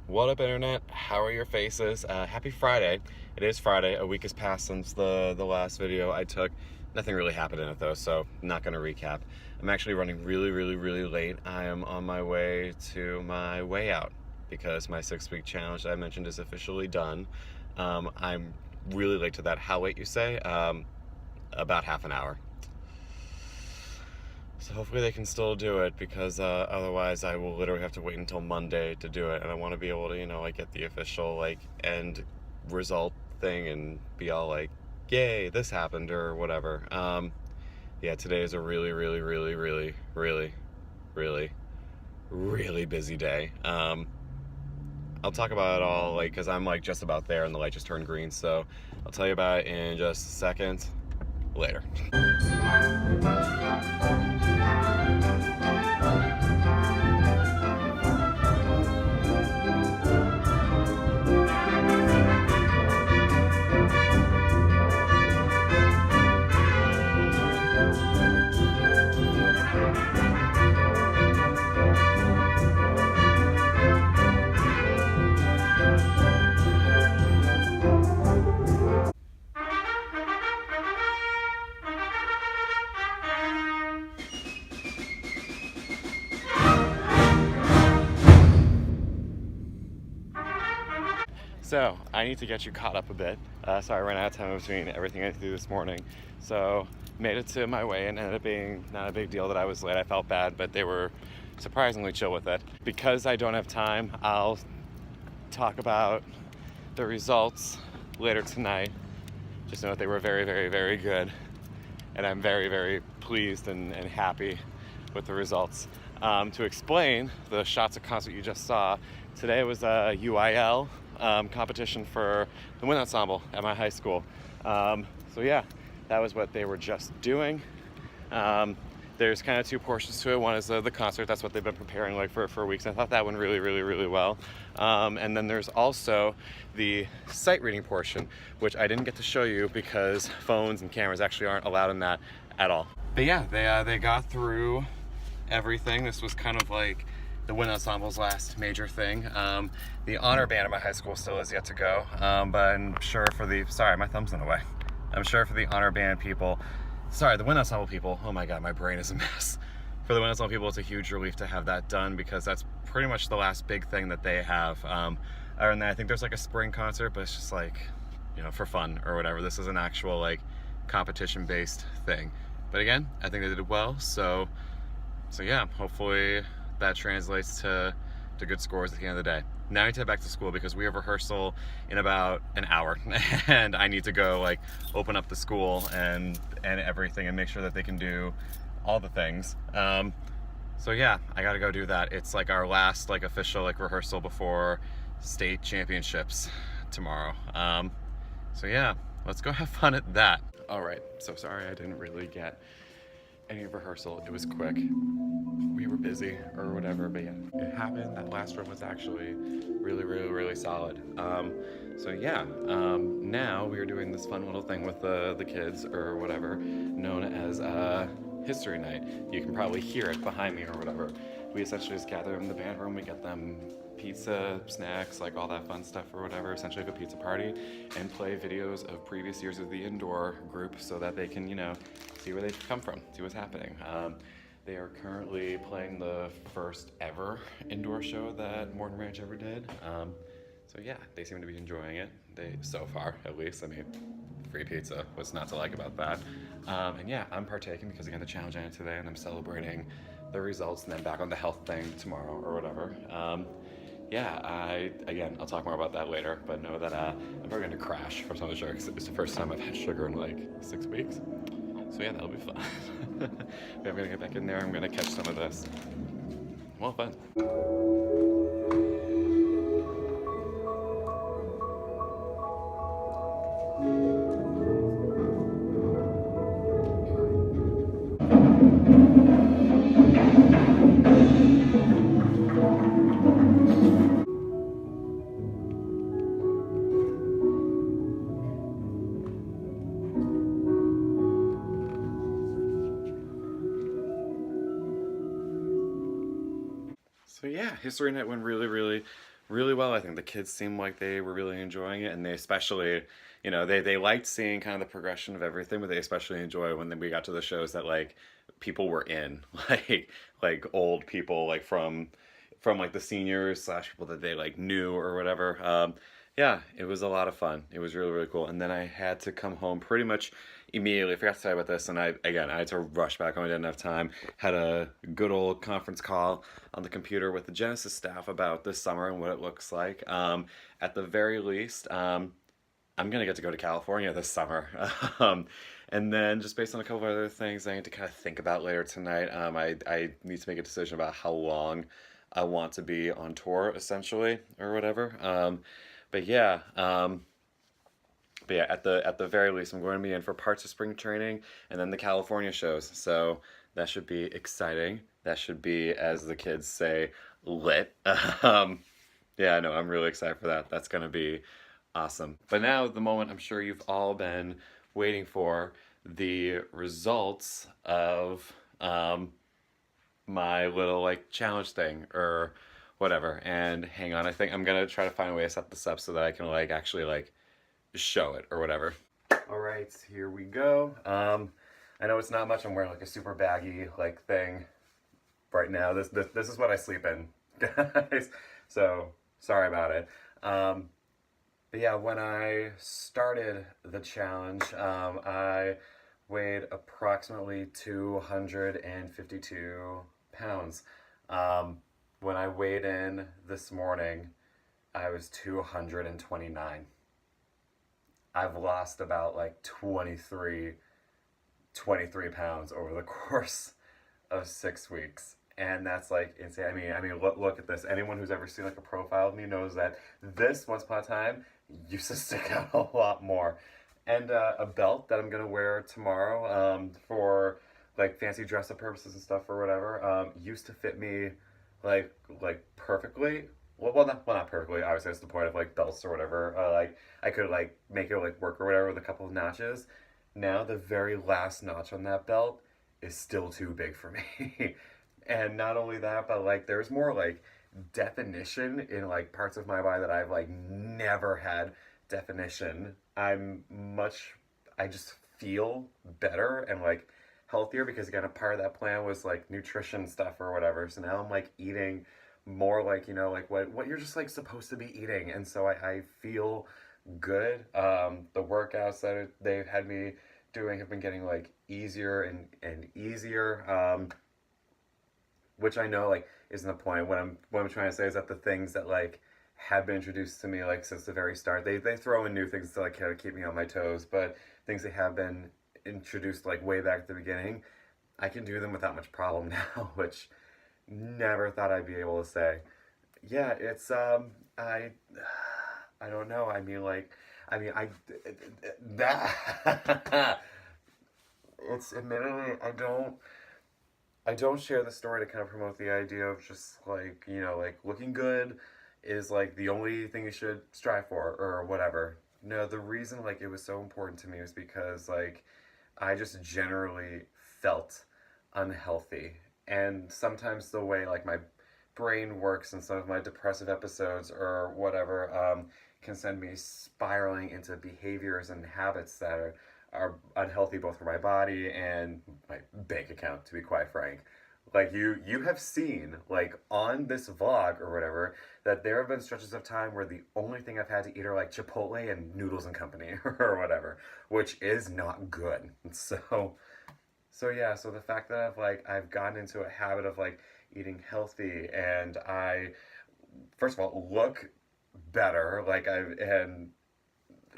What up, internet? How are your faces? Happy Friday. It is Friday. A week has passed since the last video I took. Nothing really happened in it though, so not going to recap. I'm actually running really late. I am on my way to my way out because my 6-week challenge that I mentioned is officially done. I'm really late to that. How late, you say? About half an hour. So hopefully they can still do it, because otherwise I will literally have to wait until Monday to do it, and I want to be able to, like, get the official, like, end result thing and be all like, yay, this happened or whatever. Yeah, today is a really busy day. I'll talk about it all, like, because I'm like just about there and the light just turned green, so I'll tell you about it in just a second later. So, I need to get you caught up a bit. Sorry, I ran out of time between everything I had to do this morning. So, made it to my way and ended up being not a big deal that I was late. I felt bad, but they were surprisingly chill with it. Because I don't have time, I'll talk about the results later tonight. Just know that they were very good. And I'm very pleased and happy with the results. To explain the Shots of Concert you just saw, today was a UIL competition for the wind ensemble at my high school. So yeah, that was what they were just doing. There's kind of two portions to it. One is the concert. That's what they've been preparing like for weeks. I thought that went really well. And then there's also the sight reading portion, which I didn't get to show you because phones and cameras actually aren't allowed in that at all. But yeah, they got through everything. This was kind of like the wind ensemble's last major thing. The honor band at my high school still is yet to go, but I'm sure for the, sorry, my thumb's in the way. I'm sure for the honor band people, sorry, the wind ensemble people, oh my god, my brain is a mess. For the wind ensemble people, it's a huge relief to have that done, because that's pretty much the last big thing that they have. Other than that, I think there's like a spring concert, but it's just like, for fun or whatever. This is an actual like competition-based thing. But again, I think they did well, so yeah, hopefully that translates to good scores at the end of the day. Now I need to head back to school because we have rehearsal in about an hour and I need to go like open up the school and everything and make sure that they can do all the things. So yeah, I gotta go do that. It's like our last like official like rehearsal before state championships tomorrow. So yeah, let's go have fun at that. All right, so sorry I didn't really get any rehearsal. It was quick. We were busy or whatever, but yeah, it happened. That last room was actually really solid. So yeah, now we are doing this fun little thing with the kids or whatever, known as History Night. You can probably hear it behind me or whatever. We essentially just gather in the band room, we get them pizza, snacks, like all that fun stuff or whatever, essentially like a pizza party, and play videos of previous years of the indoor group so that they can, see where they've come from, see what's happening. They are currently playing the first ever indoor show that Morton Ranch ever did. So yeah, they seem to be enjoying it. So far, at least. I mean, free pizza, what's not to like about that? And yeah, I'm partaking because again, the challenge ended today and I'm celebrating the results and then back on the health thing tomorrow or whatever. Yeah, again, I'll talk more about that later, but know that I'm probably going to crash from some of the sugar because it's the first time I've had sugar in like 6 weeks. So yeah, that'll be fun. I'm going to get back in there, I'm going to catch some of this. Well, fun. So yeah, History Night went really really well. I think the kids seemed like they were really enjoying it, and they especially, they liked seeing kind of the progression of everything, but they especially enjoy when we got to the shows that like people were in, like old people, like from like the seniors slash people that they like knew or whatever. Yeah, it was a lot of fun. It was really, really cool. And then I had to come home pretty much immediately. I forgot to tell you about this, and I had to rush back home. I didn't have time. Had a good old conference call on the computer with the Genesis staff about this summer and what it looks like. At the very least, I'm gonna get to go to California this summer. um, and then just based on a couple of other things I need to kind of think about later tonight, I need to make a decision about how long I want to be on tour, essentially, or whatever. But yeah, at the very least, I'm going to be in for parts of spring training and then the California shows. So that should be exciting. That should be, as the kids say, lit. Yeah, no, I'm really excited for that. That's going to be awesome. But now, the moment I'm sure you've all been waiting for, the results of my little like challenge thing or whatever. And hang on, I think I'm gonna try to find a way to set this up so that I can like actually like show it or whatever. All right, here we go. I know it's not much. I'm wearing like a super baggy like thing right now. This is what I sleep in, guys. So sorry about it. But yeah, when I started the challenge, I weighed approximately 252 pounds. When I weighed in this morning, I was 229. I've lost about like 23 pounds over the course of 6 weeks. And that's like insane. I mean, look at this. Anyone who's ever seen like a profile of me knows that this once upon a time used to stick out a lot more. And a belt that I'm gonna wear tomorrow for like fancy dress up purposes and stuff or whatever used to fit me like perfectly. Well, not perfectly. Obviously, that's the point of like belts or whatever. Like I could like make it like work or whatever with a couple of notches. Now the very last notch on that belt is still too big for me. And not only that, but like there's more like definition in like parts of my body that I've like never had definition. I just feel better and like healthier because again, a part of that plan was like nutrition stuff or whatever. So now I'm like eating more like, like what you're just like supposed to be eating. And so I feel good. The workouts that they've had me doing have been getting like easier and easier. Which I know like isn't the point. What I'm trying to say is that the things that like have been introduced to me like since the very start, they throw in new things to like kind of keep me on my toes, but things that have been introduced like way back at the beginning, I can do them without much problem now, which never thought I'd be able to say. Yeah, it's I don't know. I that it's admittedly I don't share the story to kind of promote the idea of just like, like looking good is like the only thing you should strive for or whatever. No, the reason like it was so important to me was because like I just generally felt unhealthy. And sometimes the way like my brain works and some of my depressive episodes or whatever can send me spiraling into behaviors and habits that are unhealthy both for my body and my bank account, to be quite frank. Like you have seen like on this vlog or whatever that there have been stretches of time where the only thing I've had to eat are like Chipotle and Noodles and Company or whatever, which is not good. So yeah, so the fact that I've gotten into a habit of like eating healthy and I first of all look better, and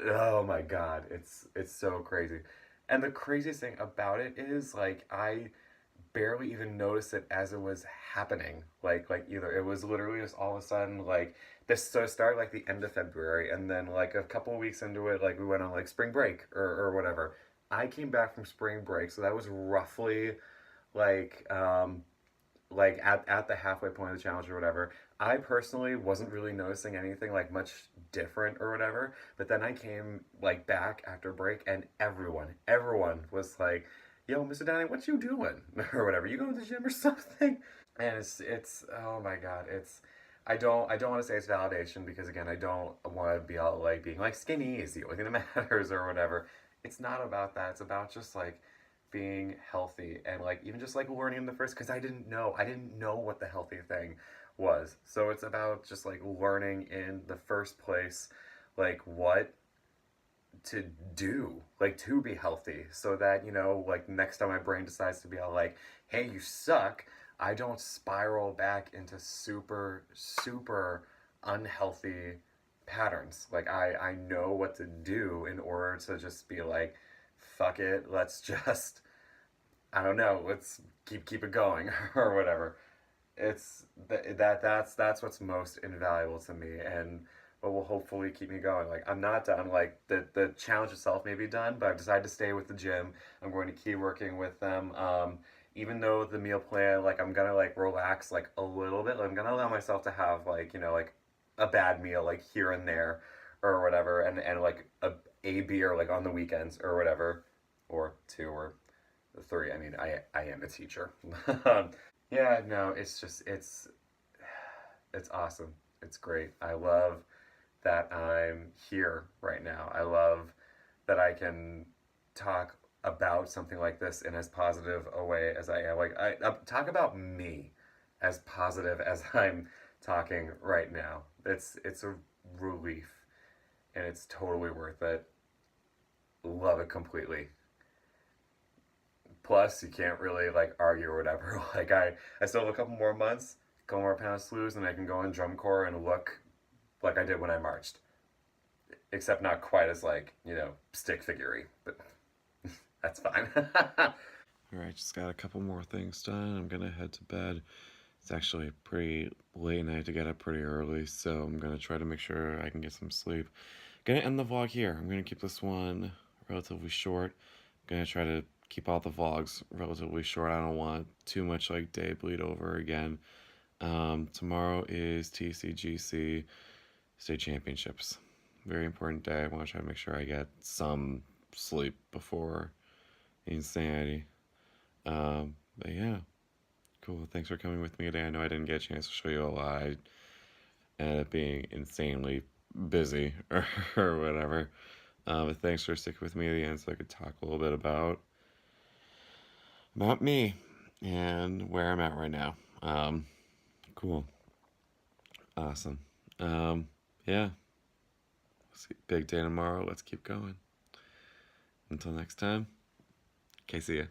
oh my god, it's so crazy. And the craziest thing about it is like I barely even noticed it as it was happening. Like either it was literally just all of a sudden like this, so it started like the end of February and then like a couple of weeks into it like we went on like spring break or whatever. I came back from spring break, so that was roughly like at the halfway point of the challenge or whatever. I personally wasn't really noticing anything like much different or whatever, but then I came like back after break and everyone was like, "Yo, Mr. Downing, what you doing?" or whatever. You going to the gym or something? And it's oh my god, it's I don't want to say it's validation because again, I don't want to be all like being like skinny is the only thing that matters or whatever. It's not about that. It's about just like being healthy and like even just like learning the first because I didn't know what the healthy thing was. So it's about just like learning in the first place like what to do like to be healthy so that like next time my brain decides to be all like hey you suck, I don't spiral back into super super unhealthy patterns. Like I know what to do in order to just be like fuck it, let's just I don't know, let's keep it going or whatever. It's that's what's most invaluable to me and what will hopefully keep me going. Like I'm not done. Like the challenge itself may be done, but I've decided to stay with the gym. I'm going to keep working with them. Even though the meal plan, like I'm gonna like relax like a little bit. Like, I'm gonna allow myself to have like like a bad meal like here and there or whatever, and like a beer like on the weekends or whatever, or two or three. I mean, I am a teacher. Yeah, no, it's just it's awesome. It's great. I love that I'm here right now. I love that I can talk about something like this in as positive a way as I am. Like I talk about me as positive as I'm talking right now. It's a relief and it's totally worth it. Love it completely. Plus, you can't really like argue or whatever. Like I still have a couple more months, a couple more pounds to lose, and I can go in drum corps and look like I did when I marched, except not quite as like stick figurey, but that's fine. All right, just got a couple more things done. I'm gonna head to bed. It's actually pretty late and I have to get up pretty early, so I'm gonna try to make sure I can get some sleep. Gonna end the vlog here. I'm gonna keep this one relatively short. Gonna try to keep all the vlogs relatively short. I don't want too much like day bleed over again. Tomorrow is TCGC State Championships. Very important day. I want to try to make sure I get some sleep before insanity. But yeah, cool. Thanks for coming with me today. I know I didn't get a chance to show you a lot. I ended up being insanely busy or whatever. But thanks for sticking with me at the end so I could talk a little bit about me and where I'm at right now. Cool. Awesome. Yeah. See, big day tomorrow. Let's keep going. Until next time. Okay, see ya.